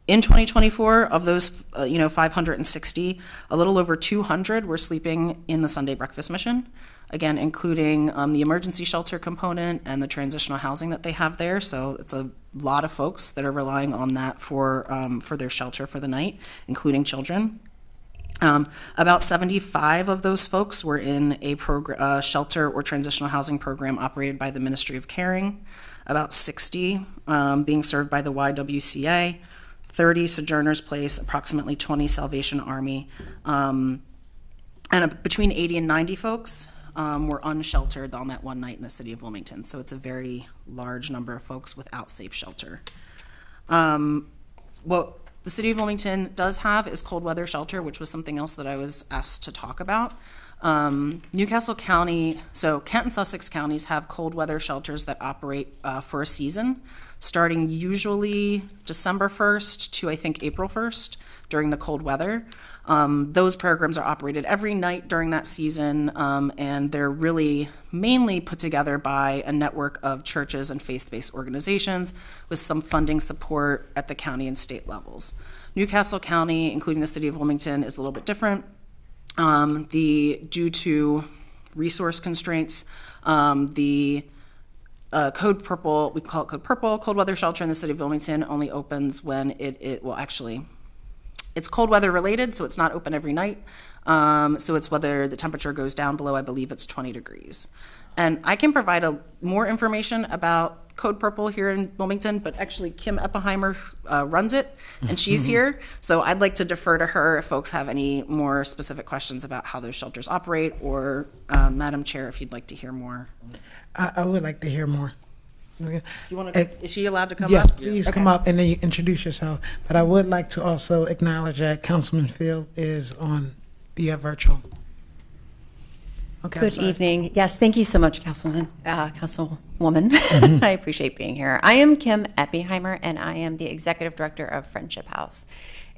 In 2024, of those 560, a little over 200 were sleeping in the Sunday breakfast mission, again including the emergency shelter component and the transitional housing that they have there. So it's a lot of folks that are relying on that for their shelter for the night, including children. About 75 of those folks were in a shelter or transitional housing program operated by the Ministry of Caring, about 60 being served by the YWCA, 30 Sojourners Place, approximately 20 Salvation Army, and between 80 and 90 folks were unsheltered on that one night in the city of Wilmington. So it's a very large number of folks without safe shelter. What the city of Wilmington does have is cold weather shelter, which was something else that I was asked to talk about. Newcastle County, so Kent and Sussex counties have cold weather shelters that operate for a season, starting usually December 1st to I think April 1st during the cold weather. Those programs are operated every night during that season, and they're really mainly put together by a network of churches and faith-based organizations with some funding support at the county and state levels. Newcastle County, including the city of Wilmington, is a little bit different. Due to resource constraints, the Code Purple, we call it Code Purple, cold weather shelter in the city of Wilmington only opens when it's cold weather related, so it's not open every night. So it's whether the temperature goes down below, I believe it's 20 degrees. And I can provide more information about Code Purple here in Wilmington, but actually Kim Eppenheimer runs it, and she's here. So I'd like to defer to her if folks have any more specific questions about how those shelters operate, or Madam Chair, if you'd like to hear more. I would like to hear more. You want to? Is she allowed to come Yes, up? please come up and then you introduce yourself. But I would like to also acknowledge that Councilman Field is on the virtual. Okay, Good evening. Yes, thank you so much, Councilwoman. I appreciate being here. I am Kim Eppenheimer, and I am the Executive Director of Friendship House.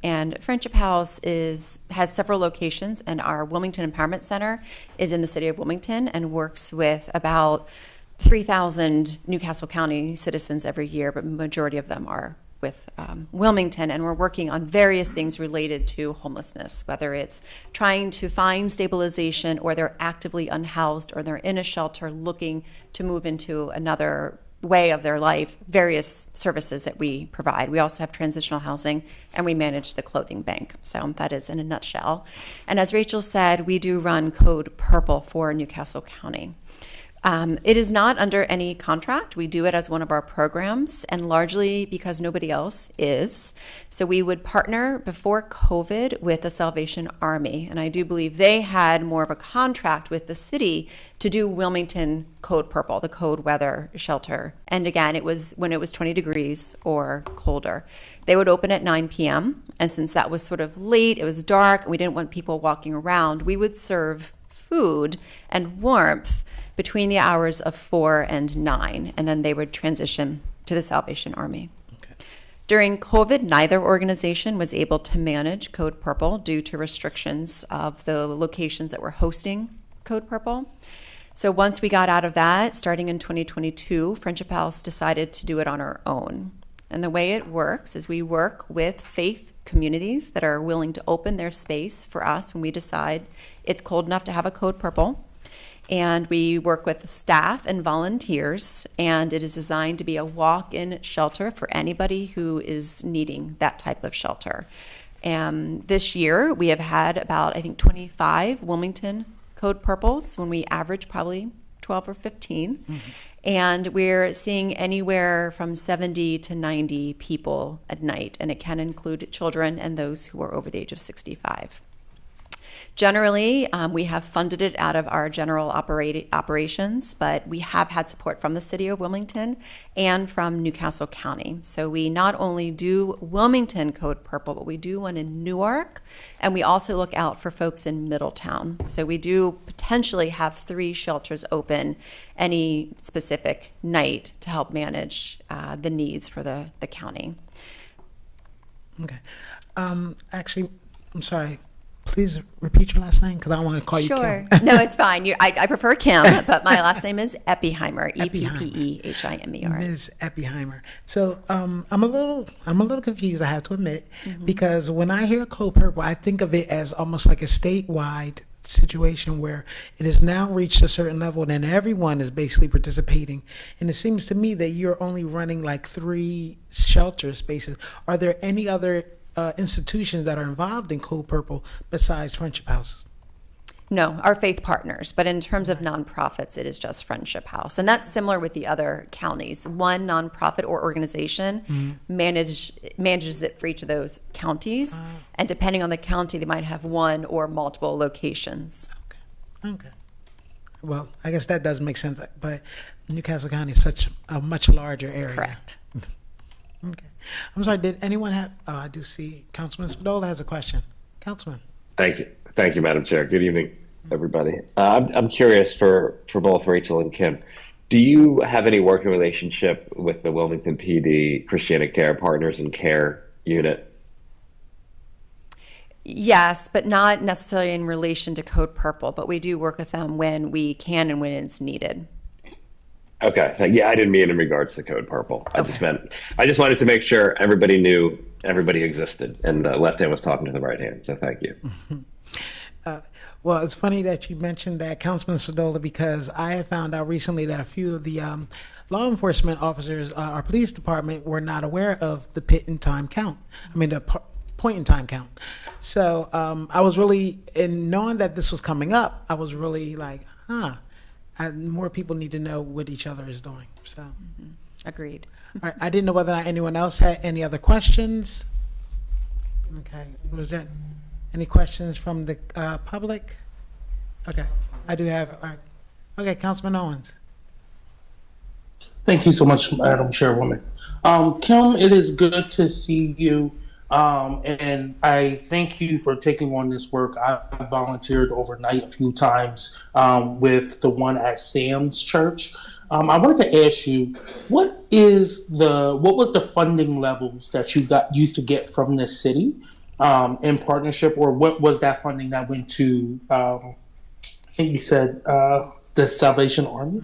And Friendship House has several locations, and our Wilmington Empowerment Center is in the city of Wilmington and works with about 3,000 Newcastle County citizens every year, but the majority of them are with Wilmington, and we're working on various things related to homelessness, whether it's trying to find stabilization, or they're actively unhoused, or they're in a shelter looking to move into another way of their life, various services that we provide. We also have transitional housing, and we manage the clothing bank. So that is in a nutshell. And as Rachel said, we do run Code Purple for Newcastle County. It is not under any contract. We do it as one of our programs, and largely because nobody else is. So we would partner before COVID with the Salvation Army, and I do believe they had more of a contract with the city to do Wilmington Code Purple, the cold weather shelter. And again, it was when it was 20 degrees or colder. They would open at 9 p.m., and since that was sort of late, it was dark, and we didn't want people walking around, we would serve food and warmth between the hours of 4 and 9, and then they would transition to the Salvation Army. Okay. During COVID, neither organization was able to manage Code Purple due to restrictions of the locations that were hosting Code Purple. So once we got out of that, starting in 2022, Friendship House decided to do it on our own. And the way it works is we work with faith communities that are willing to open their space for us when we decide it's cold enough to have a Code Purple. And we work with staff and volunteers, and it is designed to be a walk-in shelter for anybody who is needing that type of shelter. And this year, we have had about, I think, 25 Wilmington Code Purples, when we average probably 12 or 15. Mm-hmm. And we're seeing anywhere from 70 to 90 people at night, and it can include children and those who are over the age of 65. Generally, we have funded it out of our general operations, but we have had support from the city of Wilmington and from Newcastle County. So we not only do Wilmington Code Purple, but we do one in Newark, and we also look out for folks in Middletown. So we do potentially have 3 shelters open any specific night to help manage the needs for the county. Okay. Actually, I'm sorry. Please repeat your last name, because I want to call you Kim. Sure. No, it's fine. I prefer Kim, but my last name is Eppenheimer, Eppehimer. Ms. Eppenheimer. So I'm a little confused, I have to admit, because when I hear Code Purple, I think of it as almost like a statewide situation where it has now reached a certain level and everyone is basically participating. And it seems to me that you're only running like 3 shelter spaces. Are there any other institutions that are involved in Code Purple besides Friendship House? No, our faith partners, but in terms of nonprofits, it is just Friendship House. And that's similar with the other counties. One nonprofit or organization manages it for each of those counties. And depending on the county, they might have 1 or multiple locations. Okay. Well, I guess that does make sense, but Newcastle County is such a much larger area. Correct. Okay. I'm sorry, did anyone have, I do see Councilman Spadola has a question. Councilman. Thank you. Thank you, Madam Chair. Good evening, everybody. I'm curious for both Rachel and Kim, do you have any working relationship with the Wilmington PD Christianic Care Partners and Care Unit? Yes, but not necessarily in relation to Code Purple, but we do work with them when we can and when it's needed. Okay. So, yeah, I didn't mean in regards to Code Purple. I just wanted to make sure everybody knew everybody existed and the left hand was talking to the right hand. So thank you. Well, it's funny that you mentioned that, Councilman Spadola, because I have found out recently that a few of the law enforcement officers, our police department, were not aware of the point in time count. So I was really, in knowing that this was coming up, I was really like, more people need to know what each other is doing. So, Agreed. All right, I didn't know whether or not anyone else had any other questions. Okay, was that any questions from the public? Okay, I do have, all right. Okay, Councilman Owens. Thank you so much, Madam Chairwoman. Kim, it is good to see you. And I thank you for taking on this work. I volunteered overnight a few times with the one at Sam's Church. I wanted to ask you, what was the funding levels that you used to get from the city in partnership, or what was that funding that went to? I think you said the Salvation Army.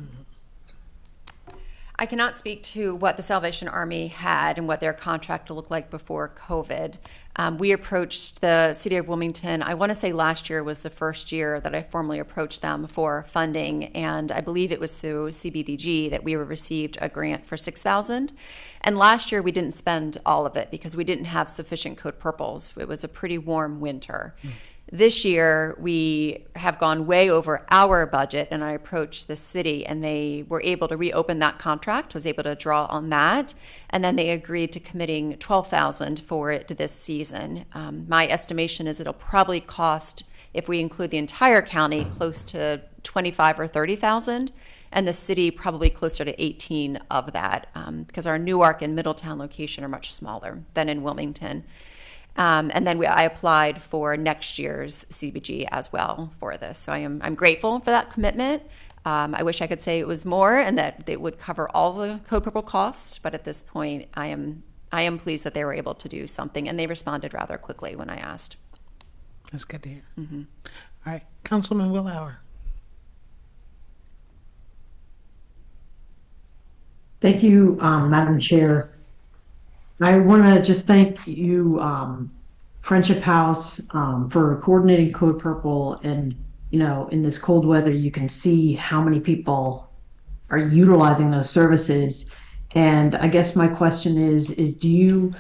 I cannot speak to what the Salvation Army had and what their contract looked like before COVID. We approached the city of Wilmington. I want to say last year was the first year that I formally approached them for funding, and I believe it was through CBDG that we received a grant for $6,000. And last year we didn't spend all of it because we didn't have sufficient Code Purples. It was a pretty warm winter. This year, we have gone way over our budget, and I approached the city, and they were able to reopen that contract, was able to draw on that, and then they agreed to committing $12,000 for it this season. My estimation is it'll probably cost, if we include the entire county, close to $25,000 or $30,000, and the city probably closer to 18 of that, because our Newark and Middletown location are much smaller than in Wilmington. And then I applied for next year's CBG as well for this. So I'm grateful for that commitment. I wish I could say it was more and that it would cover all the Code Purple costs, but at this point, I am pleased that they were able to do something, and they responded rather quickly when I asked. That's good to hear. Mm-hmm. All right, Councilman Willauer. Thank you, Madam Chair. I want to just thank you, Friendship House, for coordinating Code Purple. And, in this cold weather, you can see how many people are utilizing those services. And I guess my question is are you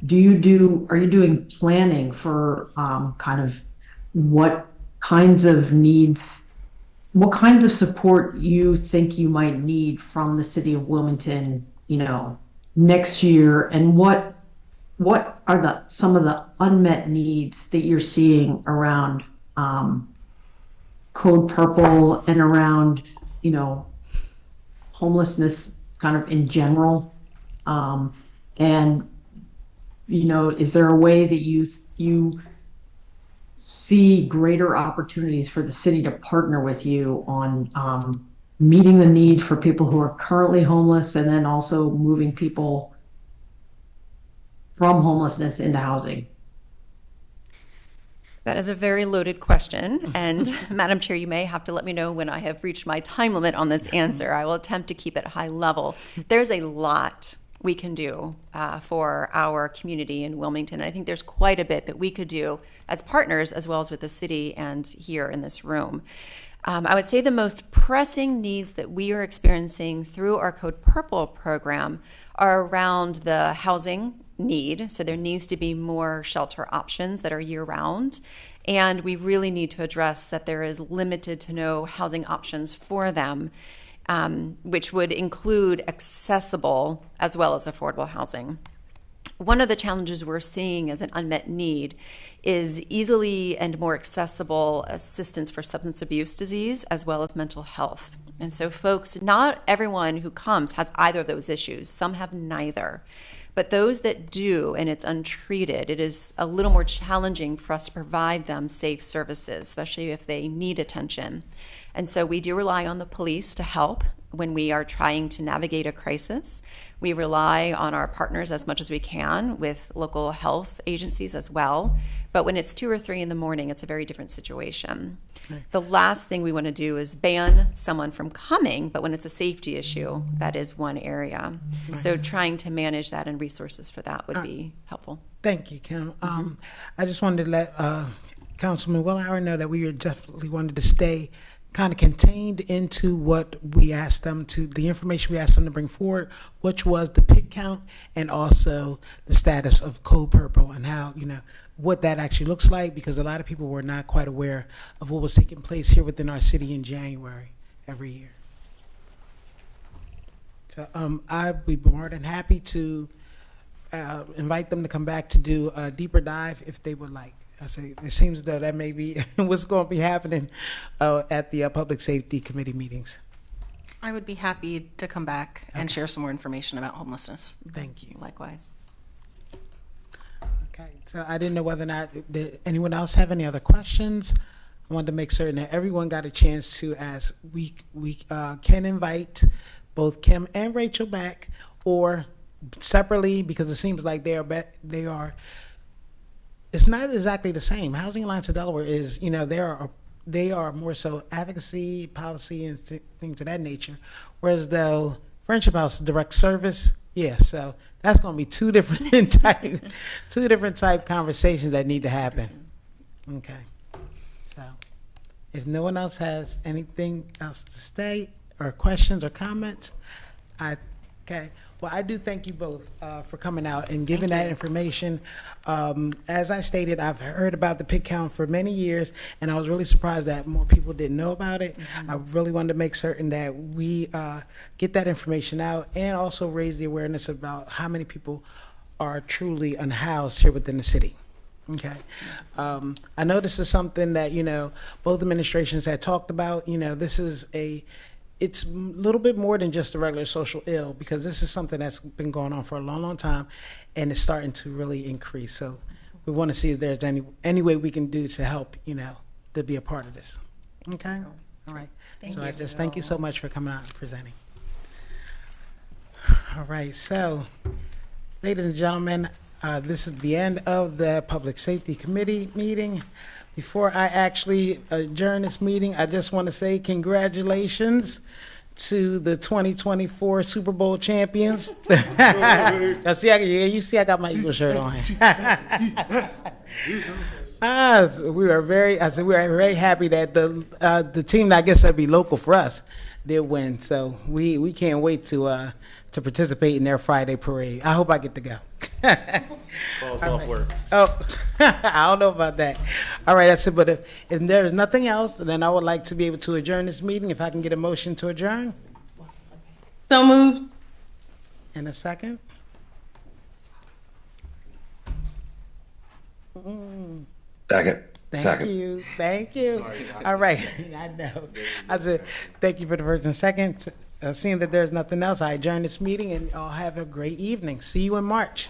doing planning for kind of what kinds of support you think you might need from the city of Wilmington, next year, and what are some of the unmet needs that you're seeing around Code Purple and around homelessness kind of in general, and is there a way that you see greater opportunities for the city to partner with you on meeting the need for people who are currently homeless, and then also moving people from homelessness into housing? That is a very loaded question. And Madam Chair, you may have to let me know when I have reached my time limit on this answer. I will attempt to keep it high level. There's a lot we can do for our community in Wilmington. I think there's quite a bit that we could do as partners, as well as with the city and here in this room. I would say the most pressing needs that we are experiencing through our Code Purple program are around the housing need. So there needs to be more shelter options that are year-round. And we really need to address that there is limited to no housing options for them, which would include accessible as well as affordable housing. One of the challenges we're seeing as an unmet need is easily and more accessible assistance for substance abuse disease as well as mental health. And so folks, not everyone who comes has either of those issues. Some have neither. But those that do, and it's untreated, it is a little more challenging for us to provide them safe services, especially if they need attention. And so we do rely on the police to help when we are trying to navigate a crisis. We rely on our partners as much as we can with local health agencies as well. But when it's 2 or 3 in the morning, it's a very different situation. Right. The last thing we want to do is ban someone from coming, but when it's a safety issue, that is one area. Right. So trying to manage that and resources for that would be helpful. Thank you, Kim. I just wanted to let Councilman Willauer know that we definitely wanted to stay kind of contained into what we asked them to, the information we asked them to bring forward, which was the pig count and also the status of Code Purple and how, what that actually looks like, because a lot of people were not quite aware of what was taking place here within our city in January every year. So, I'd be more than happy to invite them to come back to do a deeper dive if they would like. I say it seems though that may be what's going to be happening at the Public Safety Committee meetings. I would be happy to come back and share some more information about homelessness. Thank you. Likewise. Okay, so I didn't know whether or not, did anyone else have any other questions? I wanted to make certain that everyone got a chance to ask. We can invite both Kim and Rachel back, or separately, because it seems like they are. It's not exactly the same. Housing Alliance of Delaware is, they are more so advocacy, policy, and things of that nature. Whereas though Friendship House direct service, yeah. So that's going to be two different type conversations that need to happen. Okay. So if no one else has anything else to say or questions or comments, okay. Well, I do thank you both for coming out and giving that information. As I stated, I've heard about the pig count for many years, and I was really surprised that more people didn't know about it. I really wanted to make certain that we get that information out and also raise the awareness about how many people are truly unhoused here within the city. Okay. I know this is something that, both administrations had talked about. It's a little bit more than just a regular social ill, because this is something that's been going on for a long, long time, and it's starting to really increase. So we want to see if there's any way we can do to help, to be a part of this. Okay? All right. I just thank you so much for coming out and presenting. All right. So, ladies and gentlemen, this is the end of the Public Safety Committee meeting. Before I actually adjourn this meeting, I just want to say congratulations to the 2024 Super Bowl champions. Now, you see I got my Eagle shirt on. We are very happy that the team, I guess that'd be local for us, did win. So we can't wait to participate in their Friday parade. I hope I get to go. Falls off work. Oh, I don't know about that. All right, that's it. But if there is nothing else, then I would like to be able to adjourn this meeting. If I can get a motion to adjourn. So moved. In a second. Second. Thank you. All right. I know. I said, thank you for the first and second. Seeing that there's nothing else, I adjourn this meeting, and y'all have a great evening. See you in March.